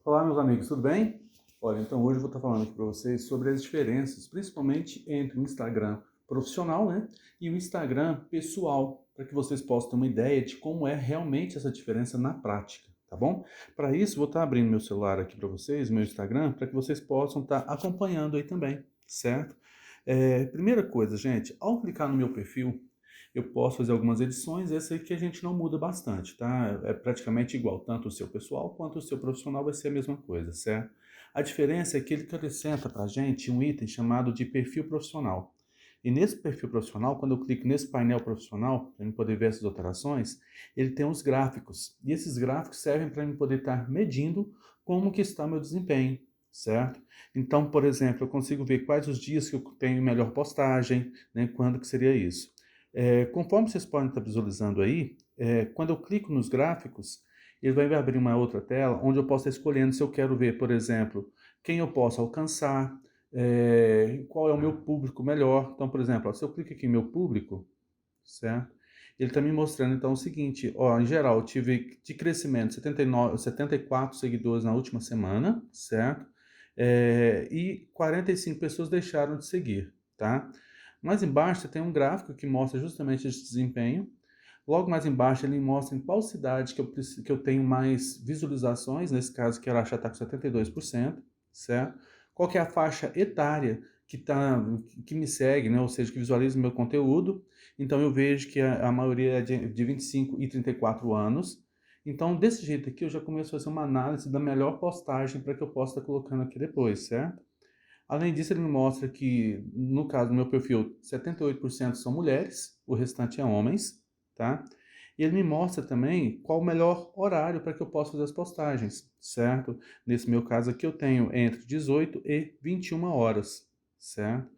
Olá, meus amigos, tudo bem? Olha, então hoje eu vou estar falando aqui para vocês sobre as diferenças, principalmente entre o Instagram profissional, né, e o Instagram pessoal, para que vocês possam ter uma ideia de como é realmente essa diferença na prática, tá bom? Para isso, vou estar abrindo meu celular aqui para vocês, meu Instagram, para que vocês possam estar acompanhando aí também, certo? Primeira coisa, gente, ao clicar no meu perfil, eu posso fazer algumas edições, esse aqui a gente não muda bastante, tá? É praticamente igual, tanto o seu pessoal quanto o seu profissional vai ser a mesma coisa, certo? A diferença é que ele acrescenta para a gente um item chamado de perfil profissional. E nesse perfil profissional, quando eu clico nesse painel profissional, para eu poder ver essas alterações, ele tem os gráficos. E esses gráficos servem para eu poder estar medindo como que está meu desempenho, certo? Então, por exemplo, eu consigo ver quais os dias que eu tenho melhor postagem, né? Quando que seria isso. Conforme vocês podem estar visualizando aí, quando eu clico nos gráficos, ele vai me abrir uma outra tela onde eu posso estar escolhendo se eu quero ver, por exemplo, quem eu posso alcançar, qual é o meu público melhor. Então, por exemplo, ó, se eu clico aqui em meu público, certo? Ele está me mostrando então o seguinte, ó, em geral, eu tive de crescimento 74 seguidores na última semana, certo? E 45 pessoas deixaram de seguir, tá? Mais embaixo você tem um gráfico que mostra justamente esse desempenho. Logo mais embaixo ele mostra em qual cidade que eu tenho mais visualizações, nesse caso que ela já está com 72%, certo? Qual que é a faixa etária que me segue, né? Ou seja, que visualiza o meu conteúdo. Então eu vejo que a maioria é de 25 e 34 anos. Então, desse jeito aqui, eu já começo a fazer uma análise da melhor postagem para que eu possa estar colocando aqui depois, certo? Além disso, ele me mostra que, no caso do meu perfil, 78% são mulheres, o restante é homens, tá? E ele me mostra também qual o melhor horário para que eu possa fazer as postagens, certo? Nesse meu caso aqui, eu tenho entre 18 e 21 horas, certo?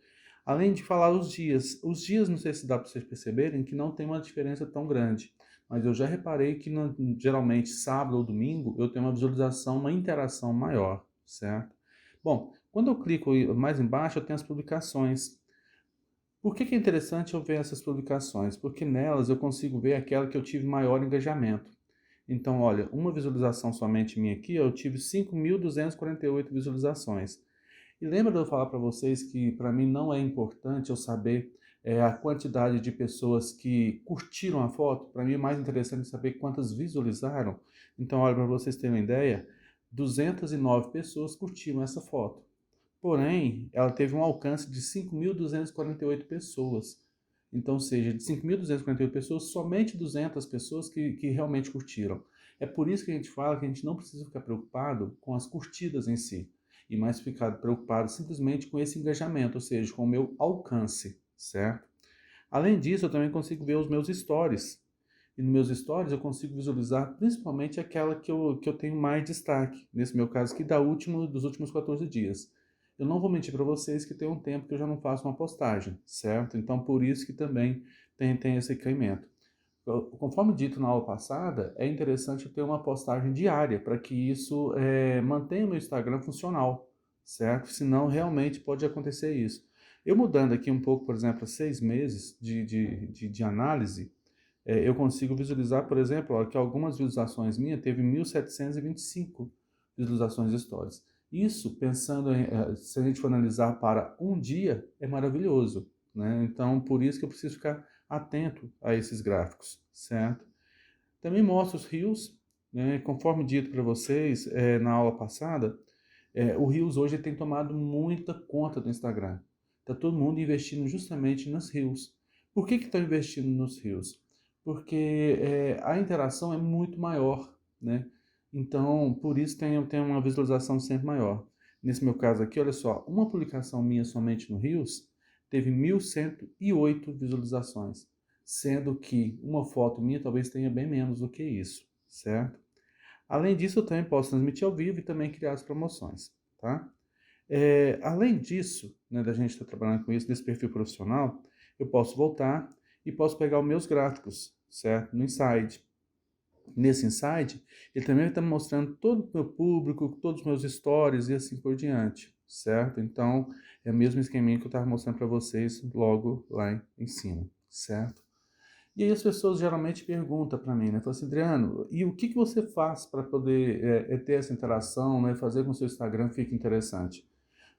Além de falar os dias não sei se dá para vocês perceberem que não tem uma diferença tão grande, mas eu já reparei que geralmente sábado ou domingo eu tenho uma visualização, uma interação maior, certo? Bom, quando eu clico mais embaixo, eu tenho as publicações. Por que é interessante eu ver essas publicações? Porque nelas eu consigo ver aquela que eu tive maior engajamento. Então, olha, uma visualização somente minha aqui, eu tive 5.248 visualizações. E lembra de eu falar para vocês que para mim não é importante eu saber a quantidade de pessoas que curtiram a foto? Para mim é mais interessante saber quantas visualizaram. Então, olha, para vocês terem uma ideia, 209 pessoas curtiram essa foto. Porém, ela teve um alcance de 5.248 pessoas. Então, ou seja, de 5.248 pessoas, somente 200 pessoas que realmente curtiram. É por isso que a gente fala que a gente não precisa ficar preocupado com as curtidas em si, e mais ficar preocupado simplesmente com esse engajamento, ou seja, com o meu alcance, certo? Além disso, eu também consigo ver os meus stories. E nos meus stories eu consigo visualizar principalmente aquela que eu tenho mais destaque, nesse meu caso aqui, dos últimos 14 dias. Eu não vou mentir para vocês que tem um tempo que eu já não faço uma postagem, certo? Então por isso que também tem esse caimento. Conforme dito na aula passada, é interessante ter uma postagem diária para que isso mantenha o meu Instagram funcional, certo? Senão realmente pode acontecer isso. Eu mudando aqui um pouco, por exemplo, 6 meses de análise, eu consigo visualizar, por exemplo, ó, que algumas visualizações minhas teve 1.725 visualizações de stories. Isso, pensando se a gente for analisar para um dia, é maravilhoso, né? Então, por isso que eu preciso ficar atento a esses gráficos, certo? Também mostra os Reels, né? Conforme dito para vocês na aula passada, o Reels hoje tem tomado muita conta do Instagram. Está todo mundo investindo justamente nos Reels. Por que estão investindo nos Reels? Porque a interação é muito maior, né? Então, por isso tem uma visualização sempre maior. Nesse meu caso aqui, olha só, uma publicação minha somente no Reels teve 1.108 visualizações, sendo que uma foto minha talvez tenha bem menos do que isso, certo? Além disso, eu também posso transmitir ao vivo e também criar as promoções, tá? Além disso, né, da gente estar trabalhando com isso nesse perfil profissional, eu posso voltar e posso pegar os meus gráficos, certo? No Insight. Nesse Insight, ele também vai estar mostrando todo o meu público, todos os meus stories e assim por diante, certo? Então, é o mesmo esqueminha que eu estava mostrando para vocês logo lá em cima, certo? E aí as pessoas geralmente perguntam para mim, né? Falam assim, Adriano, e o que que você faz para poder ter essa interação, né? Fazer com que o seu Instagram fique interessante?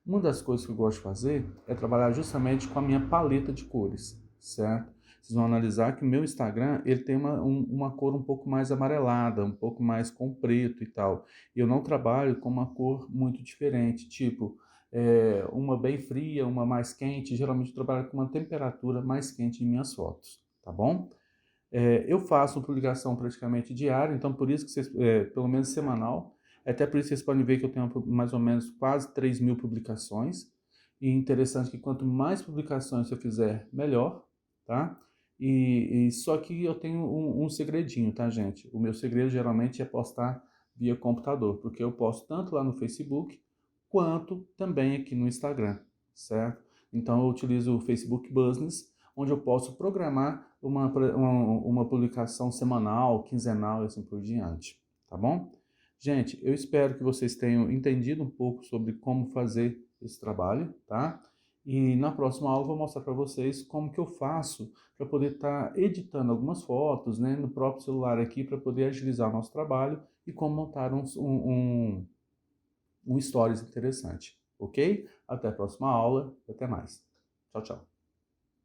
Uma das coisas que eu gosto de fazer é trabalhar justamente com a minha paleta de cores, certo? Vocês vão analisar que o meu Instagram, ele tem uma cor um pouco mais amarelada, um pouco mais com preto e tal. E eu não trabalho com uma cor muito diferente, tipo, uma bem fria, uma mais quente. Geralmente eu trabalho com uma temperatura mais quente em minhas fotos, tá bom? Eu faço publicação praticamente diária, então por isso que vocês, pelo menos semanal, até por isso vocês podem ver que eu tenho mais ou menos quase 3.000 publicações. E interessante que quanto mais publicações eu fizer, melhor, tá? E só que eu tenho um segredinho, tá, gente? O meu segredo geralmente é postar via computador, porque eu posto tanto lá no Facebook quanto também aqui no Instagram, certo? Então eu utilizo o Facebook Business, onde eu posso programar uma publicação semanal, quinzenal e assim por diante, tá bom? Gente, eu espero que vocês tenham entendido um pouco sobre como fazer esse trabalho, tá? E na próxima aula eu vou mostrar para vocês como que eu faço para poder estar editando algumas fotos, né, no próprio celular aqui para poder agilizar o nosso trabalho e como montar um stories interessante, ok? Até a próxima aula, até mais. Tchau, tchau.